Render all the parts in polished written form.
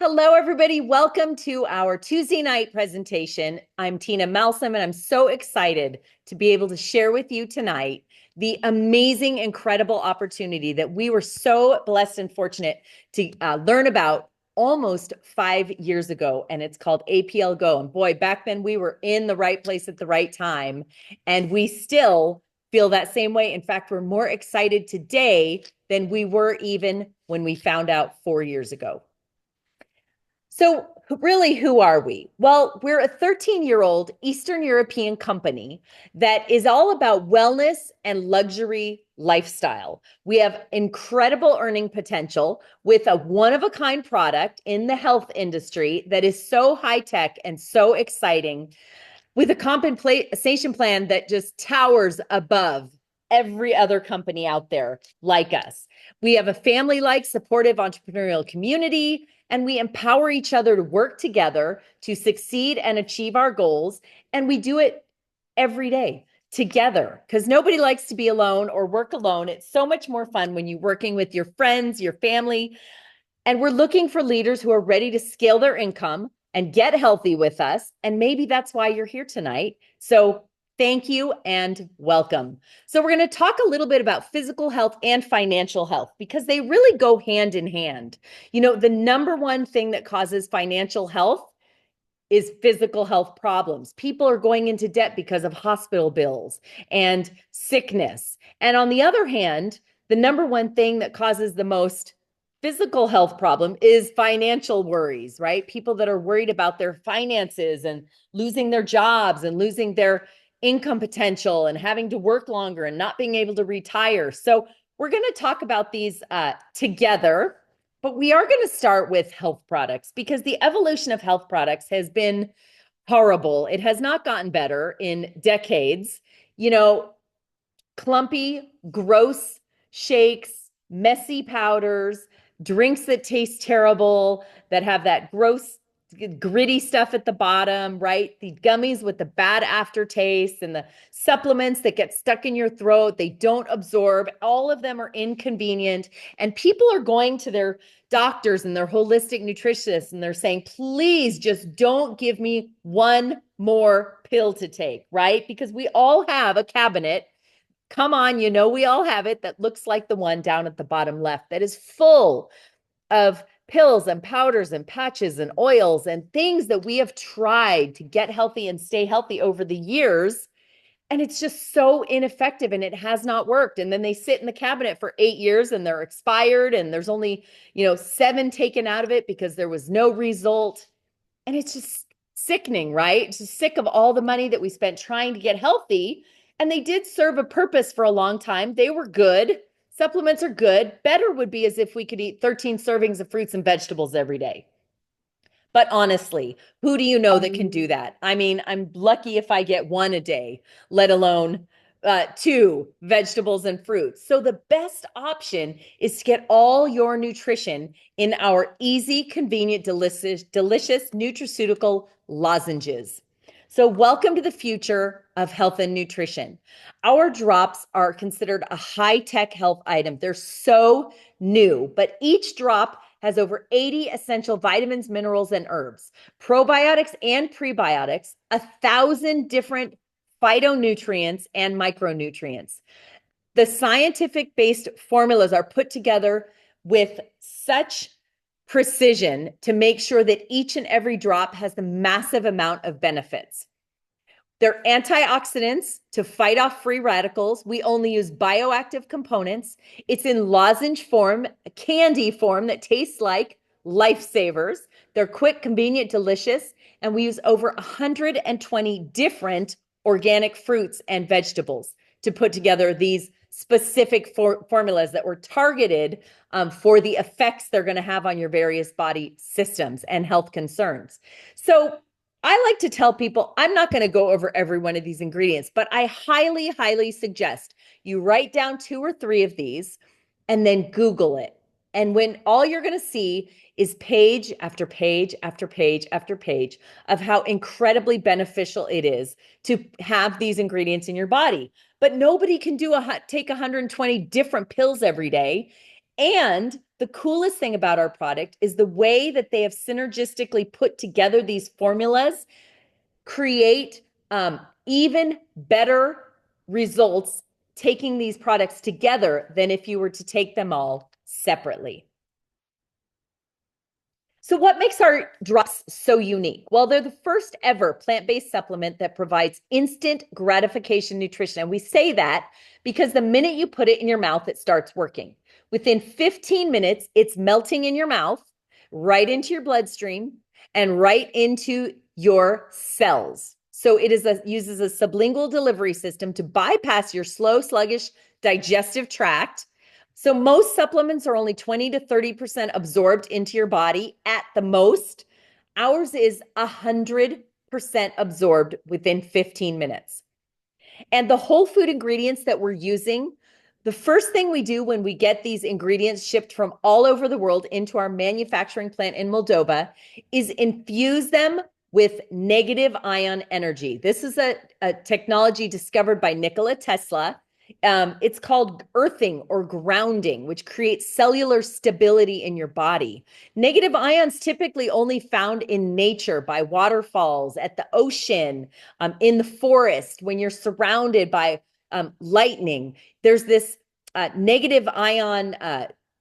Hello, everybody. Welcome to our Tuesday night presentation. I'm Tina Malsom, and I'm so excited to be able to share with you tonight the amazing, incredible opportunity that we were so blessed and fortunate to learn about almost 5 years ago. And it's called APL Go. And boy, back then we were in the right place at the right time. And we still feel that same way. In fact, we're more excited today than we were even when we found out 4 years ago. So, really, who are we? Well, we're a 13-year-old Eastern European company that is all about wellness and luxury lifestyle. We have incredible earning potential with a one-of-a-kind product in the health industry that is so high-tech and so exciting, with a compensation plan that just towers above every other company out there like us. We have a family-like, supportive entrepreneurial community, and we empower each other to work together to succeed and achieve our goals. And we do it every day together because nobody likes to be alone or work alone. It's so much more fun when you're working with your friends, your family. And we're looking for leaders who are ready to scale their income and get healthy with us. And maybe that's why you're here tonight. So thank you and welcome. So we're going to talk a little bit about physical health and financial health because they really go hand in hand. You know, the number one thing that causes financial health is physical health problems. People are going into debt because of hospital bills and sickness. And on the other hand, the number one thing that causes the most physical health problem is financial worries, right? People that are worried about their finances and losing their jobs and losing their income potential and having to work longer and not being able to retire. So we're going to talk about these together, but we are going to start with health products because the evolution of health products has been horrible. It has not gotten better in decades. You know, clumpy, gross shakes, messy powders, drinks that taste terrible, that have that gross, gritty stuff at the bottom, right? The gummies with the bad aftertaste and the supplements that get stuck in your throat, they don't absorb. All of them are inconvenient. And people are going to their doctors and their holistic nutritionists and they're saying, please just don't give me one more pill to take, right? Because we all have a cabinet. Come on, you know, we all have it that looks like the one down at the bottom left that is full of pills and powders and patches and oils and things that we have tried to get healthy and stay healthy over the years. And it's just so ineffective and it has not worked. And then they sit in the cabinet for 8 years and they're expired and there's only, 7 taken out of it because there was no result. And it's just sickening, right? It's just sick of all the money that we spent trying to get healthy. And they did serve a purpose for a long time. They were good. Supplements are good. Better would be as if we could eat 13 servings of fruits and vegetables every day. But honestly, who do you know that can do that? I mean, I'm lucky if I get one a day, let alone two vegetables and fruits. So the best option is to get all your nutrition in our easy, convenient, delicious nutraceutical lozenges. So welcome to the future of health and nutrition. Our drops are considered a high-tech health item. They're so new, but each drop has over 80 essential vitamins, minerals, and herbs, probiotics and prebiotics, 1,000 different phytonutrients and micronutrients. The scientific-based formulas are put together with such precision to make sure that each and every drop has the massive amount of benefits. They're antioxidants to fight off free radicals. We only use bioactive components. It's in lozenge form, candy form that tastes like lifesavers. They're quick, convenient, delicious. And we use over 120 different organic fruits and vegetables to put together these specific formulas that were targeted for the effects they're going to have on your various body systems and health concerns. So I like to tell people, I'm not going to go over every one of these ingredients, but I highly, highly suggest you write down 2 or 3 of these and then Google it. And when all you're going to see is page after page after page after page of how incredibly beneficial it is to have these ingredients in your body. But nobody can take 120 different pills every day. And the coolest thing about our product is the way that they have synergistically put together these formulas create even better results taking these products together than if you were to take them all separately. So what makes our drops so unique? Well, they're the first ever plant-based supplement that provides instant gratification nutrition. And we say that because the minute you put it in your mouth, it starts working. Within 15 minutes, it's melting in your mouth, right into your bloodstream, and right into your cells. So it uses a sublingual delivery system to bypass your slow, sluggish digestive tract. So most supplements are only 20 to 30% absorbed into your body at the most. Ours is 100% absorbed within 15 minutes. And the whole food ingredients that we're using, the first thing we do when we get these ingredients shipped from all over the world into our manufacturing plant in Moldova is infuse them with negative ion energy. This is a technology discovered by Nikola Tesla. It's called earthing or grounding, which creates cellular stability in your body. Negative ions typically only found in nature by waterfalls, at the ocean, in the forest, when you're surrounded by lightning. There's this negative ion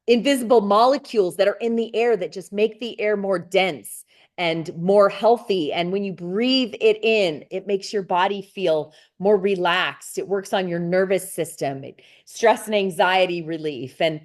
invisible molecules that are in the air that just make the air more dense and more healthy. And when you breathe it in, it makes your body feel more relaxed. It works on your nervous system, stress and anxiety relief. And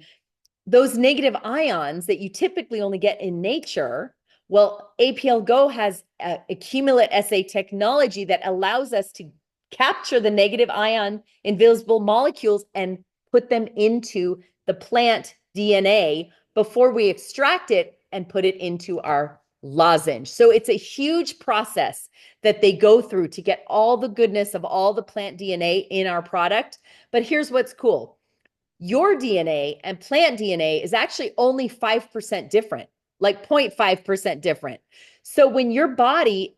those negative ions that you typically only get in nature, well, APL Go has a Accumulate SA technology that allows us to capture the negative ion invisible molecules and put them into the plant DNA before we extract it and put it into our lozenge. So it's a huge process that they go through to get all the goodness of all the plant DNA in our product. But here's what's cool. Your DNA and plant DNA is actually only 5% different, like 0.5% different. So when your body,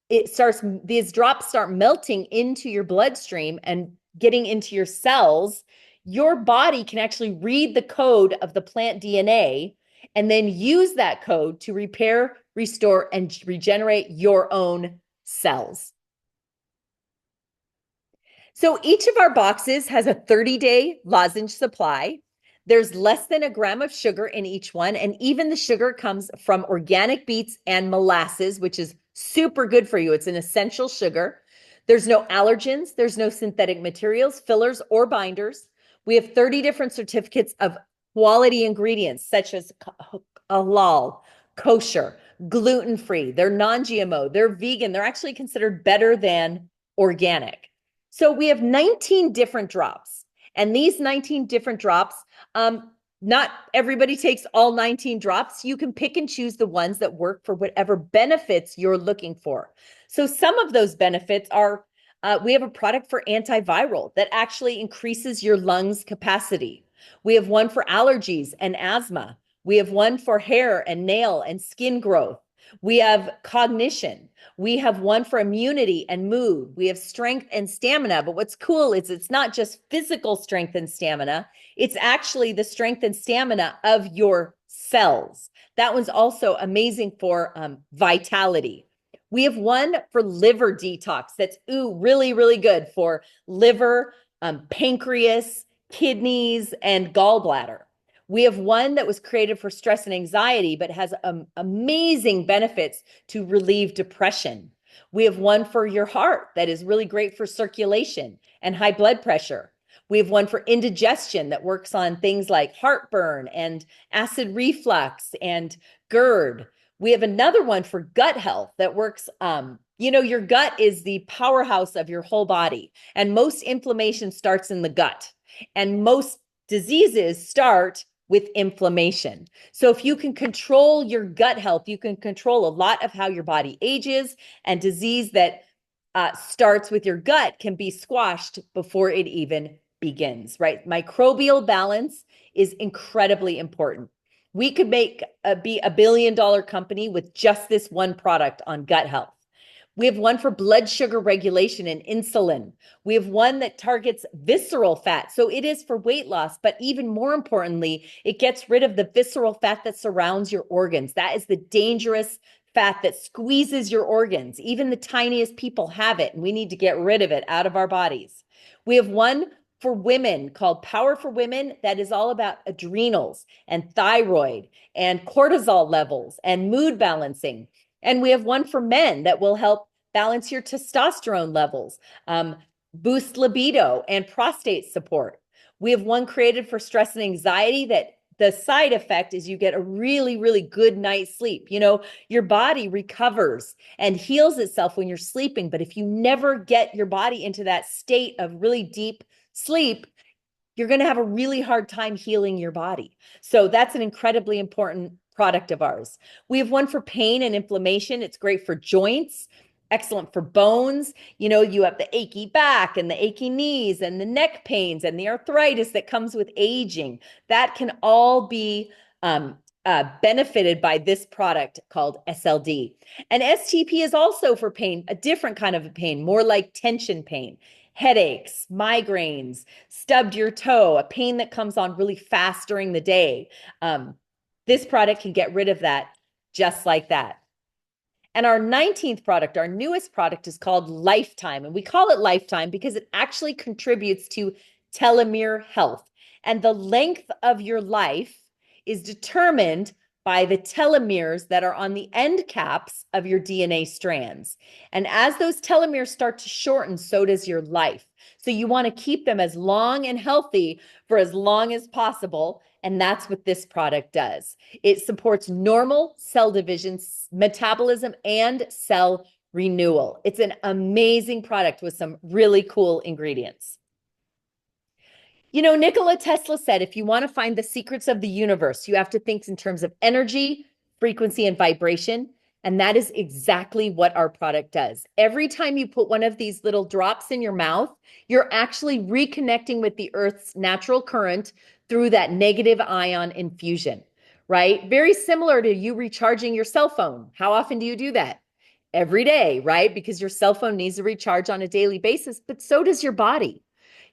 these drops start melting into your bloodstream and getting into your cells, your body can actually read the code of the plant DNA and then use that code to repair, restore, and regenerate your own cells. So each of our boxes has a 30-day lozenge supply. There's less than a gram of sugar in each one, and even the sugar comes from organic beets and molasses, which is super good for you. It's an essential sugar. There's no allergens, there's no synthetic materials, fillers, or binders. We have 30 different certificates of quality ingredients, such as halal, kosher, gluten-free. They're non-GMO, they're vegan. They're actually considered better than organic. So we have 19 different drops, and these 19 different drops, not everybody takes all 19 drops. You can pick and choose the ones that work for whatever benefits you're looking for. So some of those benefits are, we have a product for antiviral that actually increases your lungs capacity. We have one for allergies and asthma. We have one for hair and nail and skin growth. We have cognition. We have one for immunity and mood. We have strength and stamina. But what's cool is it's not just physical strength and stamina. It's actually the strength and stamina of your cells. That one's also amazing for vitality. We have one for liver detox that's really, really good for liver, pancreas, kidneys, and gallbladder. We have one that was created for stress and anxiety, but has amazing benefits to relieve depression. We have one for your heart that is really great for circulation and high blood pressure. We have one for indigestion that works on things like heartburn and acid reflux and GERD. We have another one for gut health that works, your gut is the powerhouse of your whole body, and most inflammation starts in the gut, and most diseases start with inflammation. So if you can control your gut health, you can control a lot of how your body ages, and disease that starts with your gut can be squashed before it even begins, right? Microbial balance is incredibly important. We could be a $1 billion company with just this one product on gut health. We have one for blood sugar regulation and insulin. We have one that targets visceral fat. So it is for weight loss, but even more importantly, it gets rid of the visceral fat that surrounds your organs. That is the dangerous fat that squeezes your organs. Even the tiniest people have it, and we need to get rid of it out of our bodies. We have one for women called Power for Women that is all about adrenals and thyroid and cortisol levels and mood balancing. And we have one for men that will help balance your testosterone levels, boost libido, and prostate support. We have one created for stress and anxiety that the side effect is you get a really, really good night's sleep. You know, your body recovers and heals itself when you're sleeping. But if you never get your body into that state of really deep sleep, you're going to have a really hard time healing your body. So that's an incredibly important product of ours. We have one for pain and inflammation. It's great for joints, excellent for bones. You know, you have the achy back and the achy knees and the neck pains and the arthritis that comes with aging. That can all be benefited by this product called SLD. And STP is also for pain, a different kind of pain, more like tension pain. Headaches, migraines, stubbed your toe, a pain that comes on really fast during the day. This product can get rid of that just like that. And our 19th product, our newest product, is called Lifetime. And we call it Lifetime because it actually contributes to telomere health. And the length of your life is determined by the telomeres that are on the end caps of your DNA strands. And as those telomeres start to shorten, so does your life. So you want to keep them as long and healthy for as long as possible. And that's what this product does. It supports normal cell division, metabolism, and cell renewal. It's an amazing product with some really cool ingredients. You know, Nikola Tesla said, if you want to find the secrets of the universe, you have to think in terms of energy, frequency, and vibration. And that is exactly what our product does. Every time you put one of these little drops in your mouth, you're actually reconnecting with the Earth's natural current through that negative ion infusion, right? Very similar to you recharging your cell phone. How often do you do that? Every day, right? Because your cell phone needs to recharge on a daily basis, but so does your body.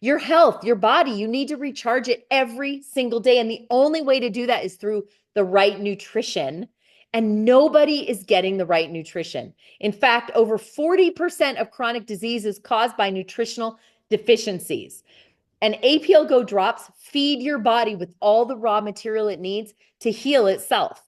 Your health, your body, you need to recharge it every single day. And the only way to do that is through the right nutrition. And nobody is getting the right nutrition. In fact, over 40% of chronic disease is caused by nutritional deficiencies. And APL Go drops feed your body with all the raw material it needs to heal itself.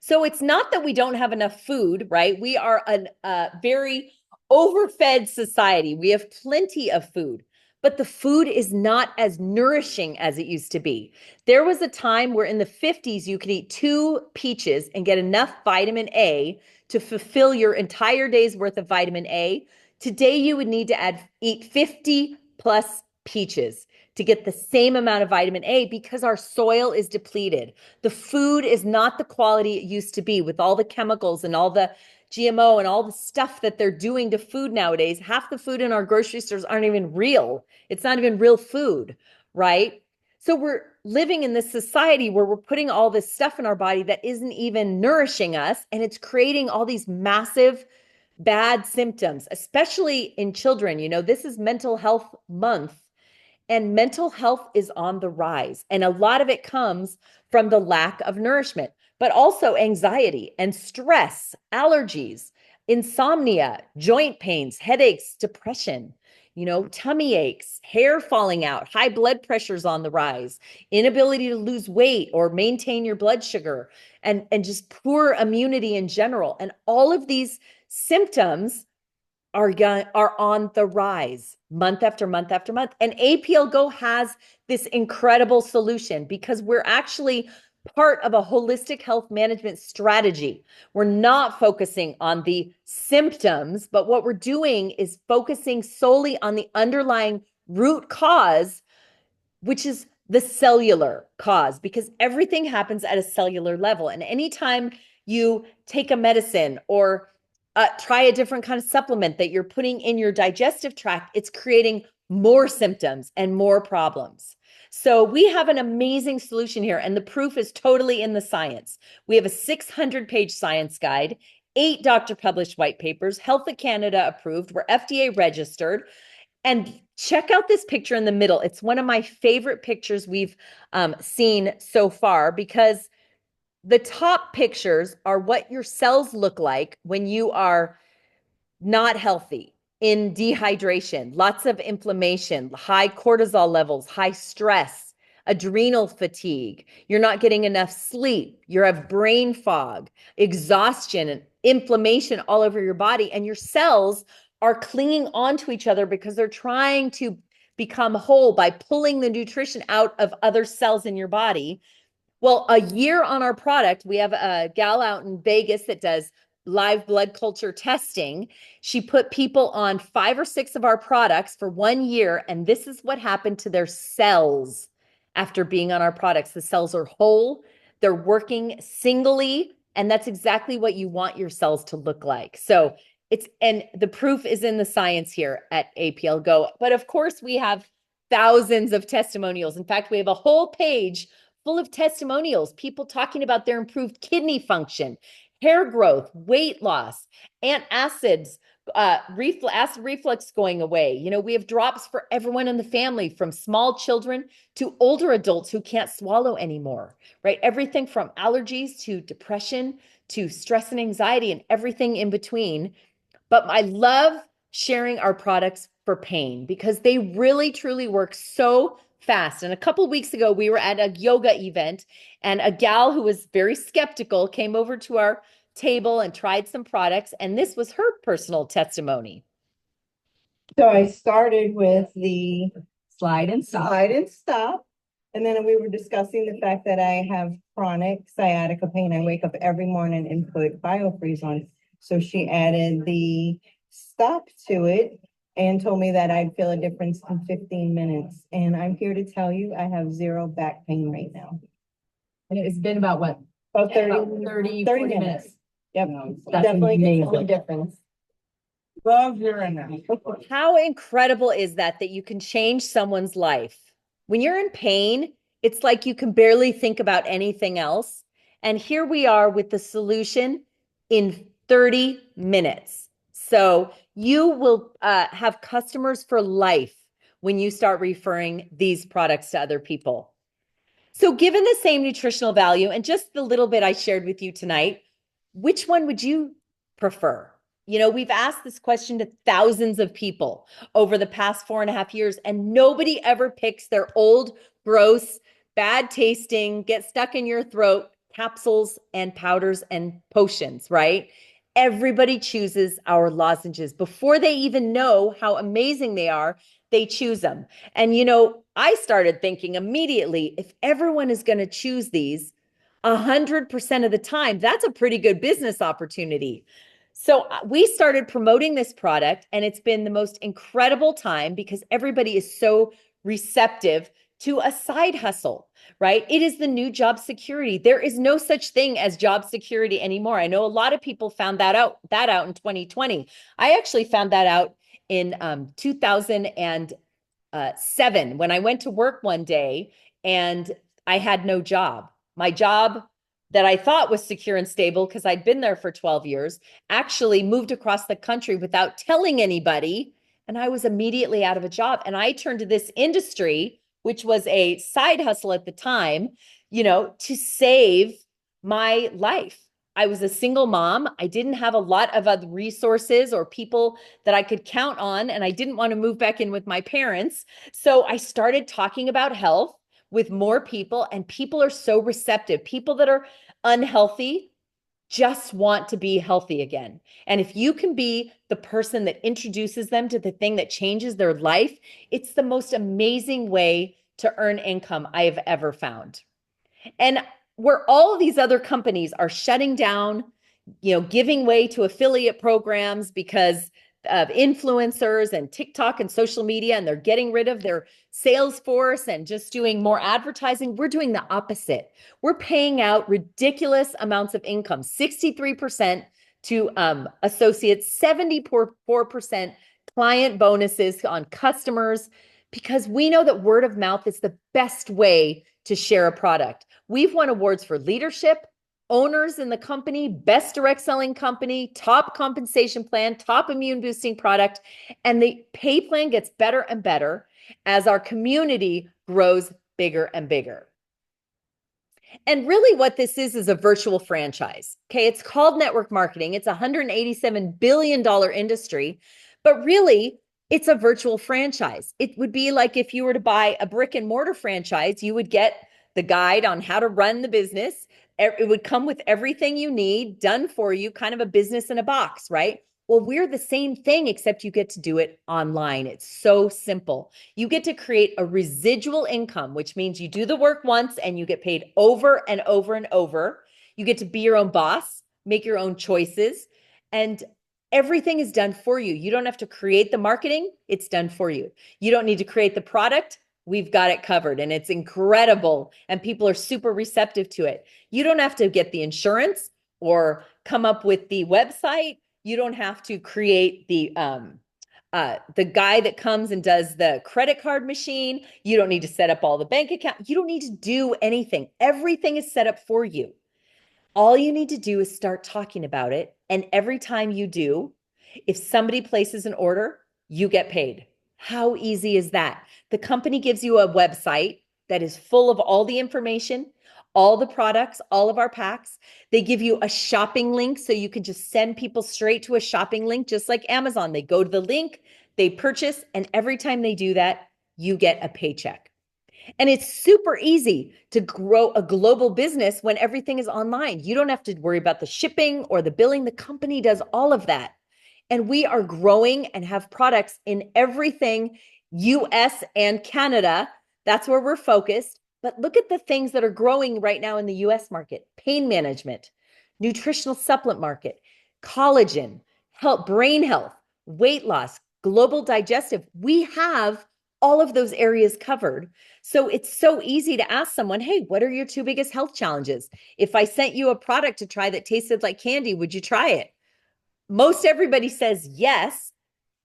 So it's not that we don't have enough food, right? We are a very overfed society. We have plenty of food, but the food is not as nourishing as it used to be. There was a time where in the 50s, you could eat 2 peaches and get enough vitamin A to fulfill your entire day's worth of vitamin A. Today, you would need to eat 50 plus peaches to get the same amount of vitamin A because our soil is depleted. The food is not the quality it used to be with all the chemicals and all the GMO and all the stuff that they're doing to food nowadays. Half the food in our grocery stores aren't even real. It's not even real food, right? So we're living in this society where we're putting all this stuff in our body that isn't even nourishing us, and it's creating all these massive bad symptoms, especially in children. You know, this is Mental Health Month, and mental health is on the rise. And a lot of it comes from the lack of nourishment, but also anxiety and stress, allergies, insomnia, joint pains, headaches, depression, you know, tummy aches, hair falling out, high blood pressures on the rise, inability to lose weight or maintain your blood sugar, and just poor immunity in general. And all of these symptoms are on the rise month after month after month. And APL Go has this incredible solution because we're actually part of a holistic health management strategy. We're not focusing on the symptoms, but what we're doing is focusing solely on the underlying root cause, which is the cellular cause, because everything happens at a cellular level. And anytime you take a medicine or try a different kind of supplement that you're putting in your digestive tract, it's creating more symptoms and more problems. So we have an amazing solution here, and the proof is totally in the science. We have a 600-page science guide, 8 doctor published white papers, Health of Canada approved, we're FDA registered. And check out this picture in the middle. It's one of my favorite pictures we've seen so far, because the top pictures are what your cells look like when you are not healthy, in dehydration, lots of inflammation, high cortisol levels, high stress, adrenal fatigue. You're not getting enough sleep. You have brain fog, exhaustion, and inflammation all over your body. And your cells are clinging onto each other because they're trying to become whole by pulling the nutrition out of other cells in your body. Well, a year on our product, we have a gal out in Vegas that does live blood culture testing. She put people on 5 or 6 of our products for 1 year, and this is what happened to their cells after being on our products. The cells are whole, they're working singly, and that's exactly what you want your cells to look like. So and the proof is in the science here at APL Go. But of course, we have thousands of testimonials. In fact, we have a whole page full of testimonials, people talking about their improved kidney function, hair growth, weight loss, antacids, acid reflux going away. You know, we have drops for everyone in the family, from small children to older adults who can't swallow anymore, right? Everything from allergies to depression to stress and anxiety and everything in between. But I love sharing our products for pain because they really, truly work so fast. And a couple of weeks ago, we were at a yoga event, and a gal who was very skeptical came over to our table and tried some products. And this was her personal testimony. So I started with the slide and stop. And then we were discussing the fact that I have chronic sciatica pain. I wake up every morning and put BioFreeze on. So she added the stop to it and told me that I'd feel a difference in 15 minutes. And I'm here to tell you, I have zero back pain right now. And it's been about what? About 30, 40 minutes. Yep, That's definitely gets a amazing. difference. Love hearing that. How incredible is that you can change someone's life? When you're in pain, it's like you can barely think about anything else. And here we are with the solution in 30 minutes. So you will have customers for life when you start referring these products to other people. So given the same nutritional value and just the little bit I shared with you tonight, which one would you prefer? You know, we've asked this question to thousands of people over the past 4.5 years, and nobody ever picks their old, gross, bad tasting, get stuck in your throat capsules and powders and potions, right? Everybody chooses our lozenges. Before they even know how amazing they are, they choose them. And, you know, I started thinking immediately, if everyone is going to choose these 100% of the time, that's a pretty good business opportunity. So we started promoting this product, and it's been the most incredible time because everybody is so receptive to a side hustle, right? It is the new job security. There is no such thing as job security anymore. I know a lot of people found that out in 2020. I actually found that out in 2007 when I went to work one day and I had no job. My job that I thought was secure and stable because I'd been there for 12 years actually moved across the country without telling anybody. And I was immediately out of a job. And I turned to this industry, which was a side hustle at the time, you know, to save my life. I was a single mom. I didn't have a lot of other resources or people that I could count on, and I didn't want to move back in with my parents. So I started talking about health with more people, and people are so receptive. People that are unhealthy just want to be healthy again. And if you can be the person that introduces them to the thing that changes their life, it's the most amazing way to earn income I have ever found. And where all of these other companies are shutting down, you know, giving way to affiliate programs because of influencers and TikTok and social media, and they're getting rid of their sales force and just doing more advertising, we're doing the opposite. We're paying out ridiculous amounts of income, 63% to associates, 74% client bonuses on customers, because we know that word of mouth is the best way to share a product. We've won awards for leadership, owners in the company, best direct selling company, top compensation plan, top immune boosting product. And the pay plan gets better and better as our community grows bigger and bigger. And really what this is a virtual franchise. Okay. It's called network marketing. It's a $187 billion industry, but really it's a virtual franchise. It would be like if you were to buy a brick and mortar franchise, you would get the guide on how to run the business. It would come with everything you need done for you, kind of a business in a box, right? Well, we're the same thing, except you get to do it online. It's so simple. You get to create a residual income, which means you do the work once and you get paid over and over and over. You get to be your own boss, make your own choices, and everything is done for you. You don't have to create the marketing. It's done for you. You don't need to create the product. We've got it covered, and it's incredible. And people are super receptive to it. You don't have to get the insurance or come up with the website. You don't have to create the guy that comes and does the credit card machine. You don't need to set up all the bank account. You don't need to do anything. Everything is set up for you. All you need to do is start talking about it. And every time you do, if somebody places an order, you get paid. How easy is that? The company gives you a website that is full of all the information, all the products, all of our packs. They give you a shopping link so you can just send people straight to a shopping link, just like Amazon. They go to the link, they purchase, and every time they do that, you get a paycheck. And it's super easy to grow a global business when everything is online. You don't have to worry about the shipping or the billing. The company does all of that. And we are growing and have products in everything, US and Canada. That's where we're focused. But look at the things that are growing right now in the US market: pain management, nutritional supplement market, collagen, health, brain health, weight loss, global digestive. We have all of those areas covered. So it's so easy to ask someone, hey, what are your two biggest health challenges? If I sent you a product to try that tasted like candy, would you try it? Most everybody says yes.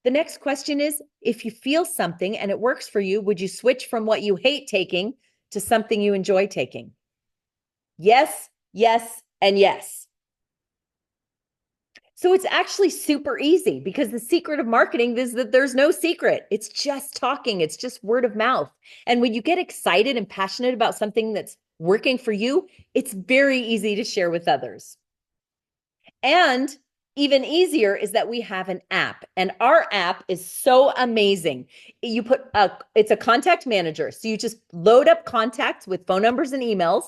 The next question is, if you feel something and it works for you, would you switch from what you hate taking to something you enjoy taking? Yes, yes, and yes. So it's actually super easy, because the secret of marketing is that there's no secret. It's just talking. It's just word of mouth. And when you get excited and passionate about something that's working for you, it's very easy to share with others. And even easier is that we have an app, and our app is so amazing. It's a contact manager. So you just load up contacts with phone numbers and emails.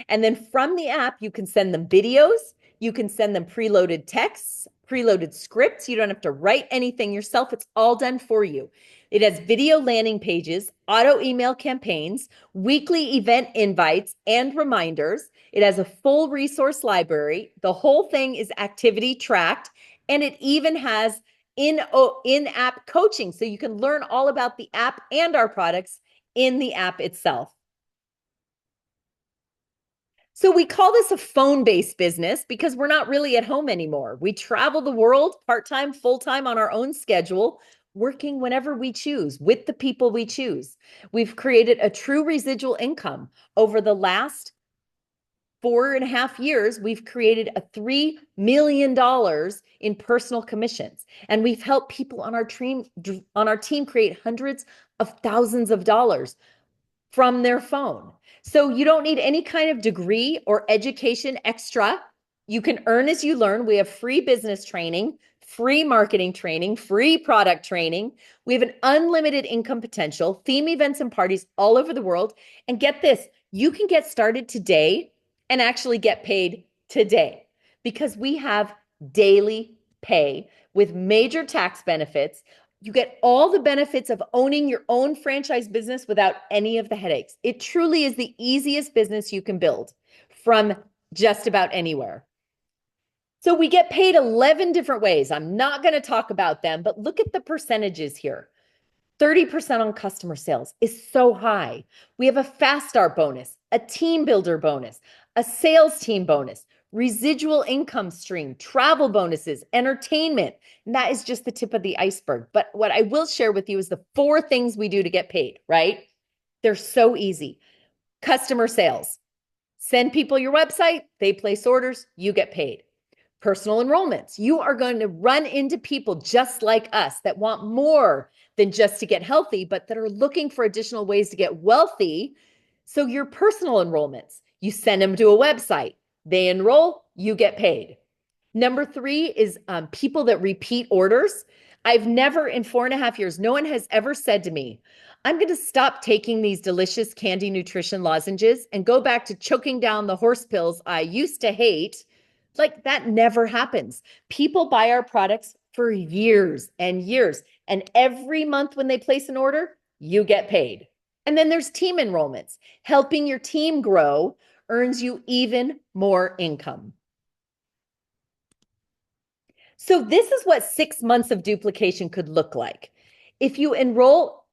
And then from the app, you can send them videos. You can send them preloaded texts, preloaded scripts. You don't have to write anything yourself. It's all done for you. It has video landing pages, auto email campaigns, weekly event invites, and reminders. It has a full resource library. The whole thing is activity tracked, and it even has in-app coaching, so you can learn all about the app and our products in the app itself. So we call this a phone-based business because we're not really at home anymore. We travel the world part-time, full-time on our own schedule, working whenever we choose with the people we choose. We've created a true residual income. Over the last 4.5 years, we've created a $3 million in personal commissions. And we've helped people on our team create hundreds of thousands of dollars from their phone. So you don't need any kind of degree or education extra. You can earn as you learn. We have free business training, free marketing training, free product training. We have an unlimited income potential, theme events and parties all over the world. And get this, you can get started today and actually get paid today, because we have daily pay with major tax benefits. You get all the benefits of owning your own franchise business without any of the headaches. It truly is the easiest business you can build from just about anywhere. So we get paid 11 different ways. I'm not going to talk about them, but look at the percentages here. 30% on customer sales is so high. We have a fast start bonus, a team builder bonus, a sales team bonus, residual income stream, travel bonuses, entertainment. And that is just the tip of the iceberg. But what I will share with you is the 4 things we do to get paid, right? They're so easy. Customer sales. Send people your website, they place orders, you get paid. Personal enrollments. You are going to run into people just like us that want more than just to get healthy, but that are looking for additional ways to get wealthy. So your personal enrollments, you send them to a website, they enroll, you get paid. Number 3 is people that repeat orders. I've never, in 4.5 years, no one has ever said to me, I'm going to stop taking these delicious candy nutrition lozenges and go back to choking down the horse pills I used to hate. Like, that never happens. People buy our products for years and years. And every month when they place an order, you get paid. And then there's team enrollments. Helping your team grow earns you even more income. So this is what 6 months of duplication could look like. If you enroll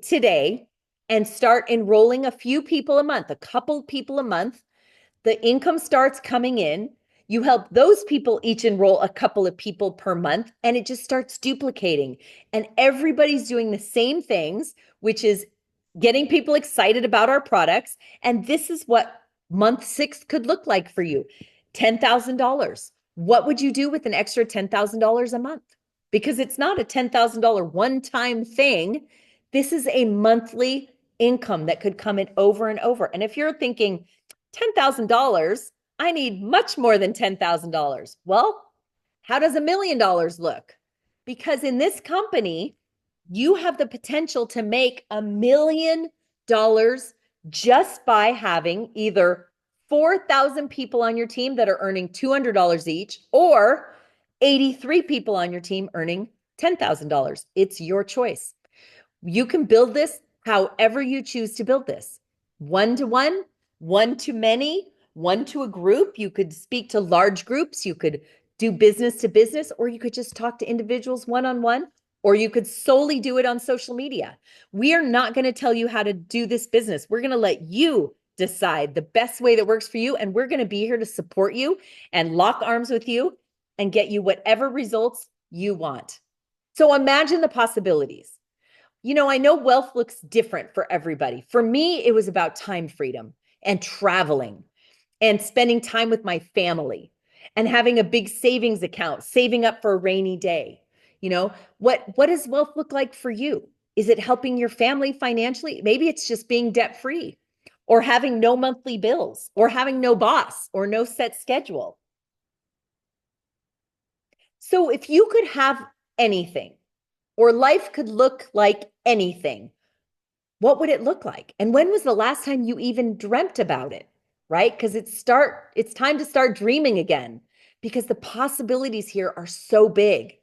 today and start enrolling a few people a month, a couple people a month, the income starts coming in. You help those people each enroll a couple of people per month, and it just starts duplicating. And everybody's doing the same things, which is getting people excited about our products. And this is what month 6 could look like for you. $10,000. What would you do with an extra $10,000 a month? Because it's not a $10,000 one-time thing. This is a monthly income that could come in over and over. And if you're thinking $10,000, I need much more than $10,000. Well, how does $1 million look? Because in this company, you have the potential to make $1 million just by having either 4,000 people on your team that are earning $200 each, or 83 people on your team earning $10,000. It's your choice. You can build this however you choose to build this. One-to-one, one-to-many, one to a group. You could speak to large groups. You could do business to business, or you could just talk to individuals one-on-one, or you could solely do it on social media. We are not going to tell you how to do this business. We're going to let you decide the best way that works for you. And we're going to be here to support you and lock arms with you and get you whatever results you want. So imagine the possibilities. You know, I know wealth looks different for everybody. For me, it was about time freedom and traveling and spending time with my family and having a big savings account, saving up for a rainy day. You know, what does wealth look like for you? Is it helping your family financially? Maybe it's just being debt free, or having no monthly bills, or having no boss, or no set schedule. So if you could have anything, or life could look like anything, what would it look like? And when was the last time you even dreamt about it? Right? Because it's time to start dreaming again, because the possibilities here are so big.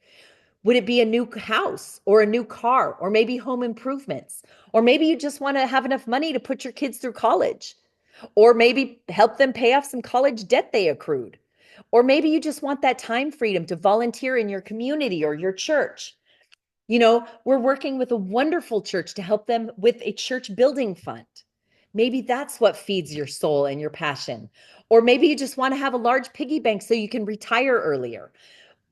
Would it be a new house or a new car, or maybe home improvements? Or maybe you just want to have enough money to put your kids through college, or maybe help them pay off some college debt they accrued. Or maybe you just want that time freedom to volunteer in your community or your church. You know, we're working with a wonderful church to help them with a church building fund. Maybe that's what feeds your soul and your passion. Or maybe you just want to have a large piggy bank so you can retire earlier.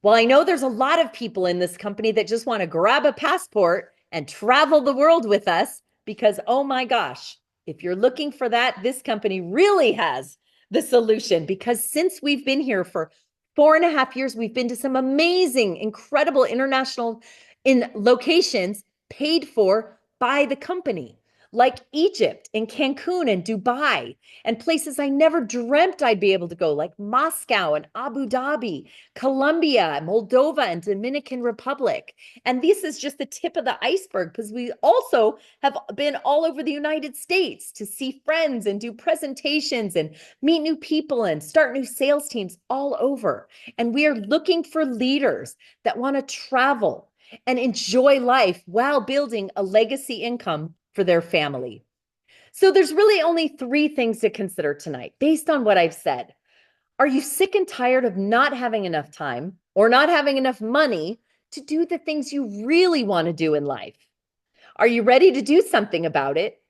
Well, I know there's a lot of people in this company that just want to grab a passport and travel the world with us, because, oh my gosh, if you're looking for that, this company really has the solution. Because since we've been here for 4.5 years, we've been to some amazing, incredible international locations paid for by the company, like Egypt and Cancun and Dubai, and places I never dreamt I'd be able to go, like Moscow and Abu Dhabi, Colombia, Moldova, and Dominican Republic. And this is just the tip of the iceberg, because we also have been all over the United States to see friends and do presentations and meet new people and start new sales teams all over. And we are looking for leaders that want to travel and enjoy life while building a legacy income for their family. So there's really only 3 things to consider tonight based on what I've said. Are you sick and tired of not having enough time or not having enough money to do the things you really want to do in life? Are you ready to do something about it?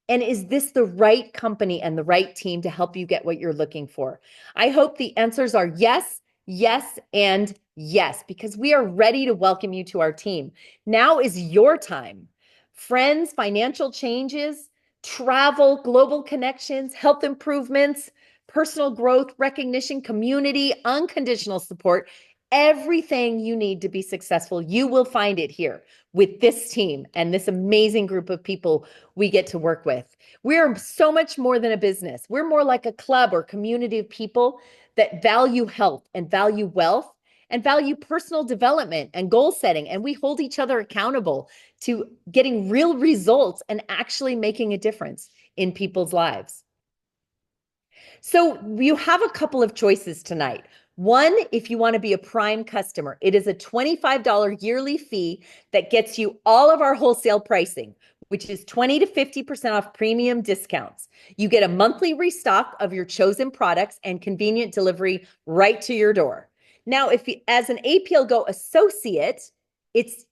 And is this the right company and the right team to help you get what you're looking for? I hope the answers are yes, yes, and yes, because we are ready to welcome you to our team. Now is your time. Friends, financial changes, travel, global connections, health improvements, personal growth, recognition, community, unconditional support, everything you need to be successful. You will find it here with this team and this amazing group of people we get to work with. We're so much more than a business. We're more like a club or community of people that value health and value wealth and value personal development and goal setting. And we hold each other accountable to getting real results and actually making a difference in people's lives. So you have a couple of choices tonight. One, if you want to be a Prime customer, it is a $25 yearly fee that gets you all of our wholesale pricing, which is 20 to 50% off premium discounts. You get a monthly restock of your chosen products and convenient delivery right to your door. Now, if you, as an APL Go associate, it's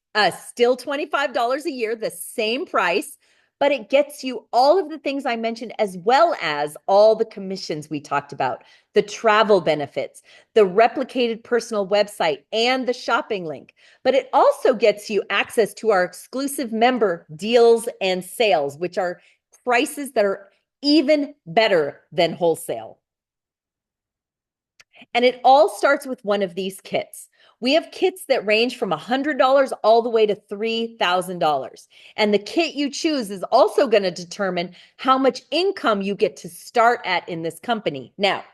still $25 a year, the same price, but it gets you all of the things I mentioned, as well as all the commissions we talked about, the travel benefits, the replicated personal website, and the shopping link. But it also gets you access to our exclusive member deals and sales, which are prices that are even better than wholesale. And it all starts with one of these kits. We have kits that range from $100 all the way to $3,000. And the kit you choose is also going to determine how much income you get to start at in this company. Now,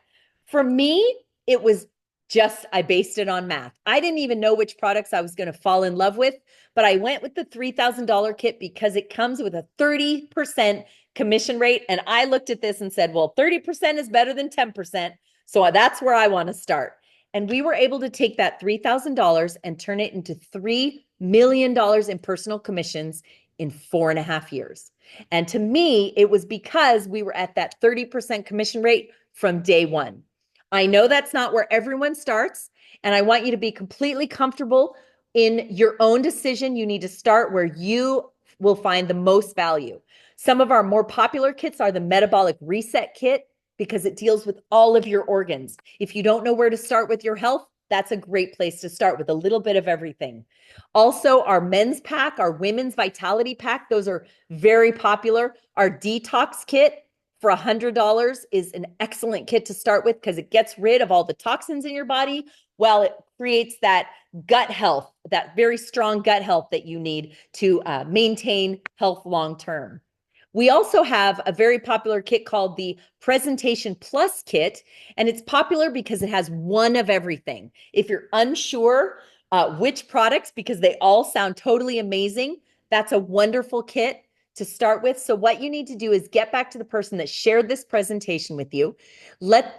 for me, it was just, I based it on math. I didn't even know which products I was going to fall in love with, but I went with the $3,000 kit because it comes with a 30% commission rate. And I looked at this and said, well, 30% is better than 10%. So that's where I want to start. And we were able to take that $3,000 and turn it into $3 million in personal commissions in 4.5 years. And to me, it was because we were at that 30% commission rate from day one. I know that's not where everyone starts, and I want you to be completely comfortable in your own decision. You need to start where you will find the most value. Some of our more popular kits are the Metabolic Reset Kit, because it deals with all of your organs. If you don't know where to start with your health, that's a great place to start with a little bit of everything. Also, our men's pack, our women's vitality pack, those are very popular. Our detox kit for $100 is an excellent kit to start with because it gets rid of all the toxins in your body while it creates that gut health, that very strong gut health that you need to maintain health long term. We also have a very popular kit called the Presentation Plus kit, and it's popular because it has one of everything. If you're unsure which products, because they all sound totally amazing, that's a wonderful kit to start with. So what you need to do is get back to the person that shared this presentation with you.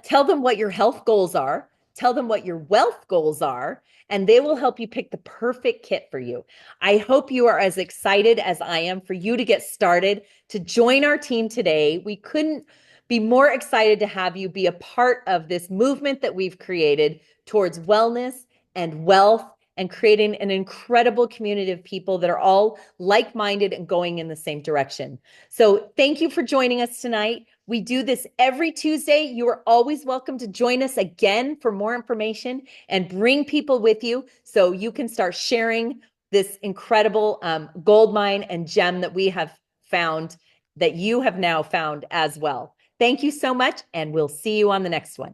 Tell them what your health goals are. Tell them what your wealth goals are, and they will help you pick the perfect kit for you. I hope you are as excited as I am for you to get started, to join our team today. We couldn't be more excited to have you be a part of this movement that we've created towards wellness and wealth and creating an incredible community of people that are all like-minded and going in the same direction. So thank you for joining us tonight. We do this every Tuesday. You are always welcome to join us again for more information and bring people with you so you can start sharing this incredible gold mine and gem that we have found, that you have now found as well. Thank you so much, and we'll see you on the next one.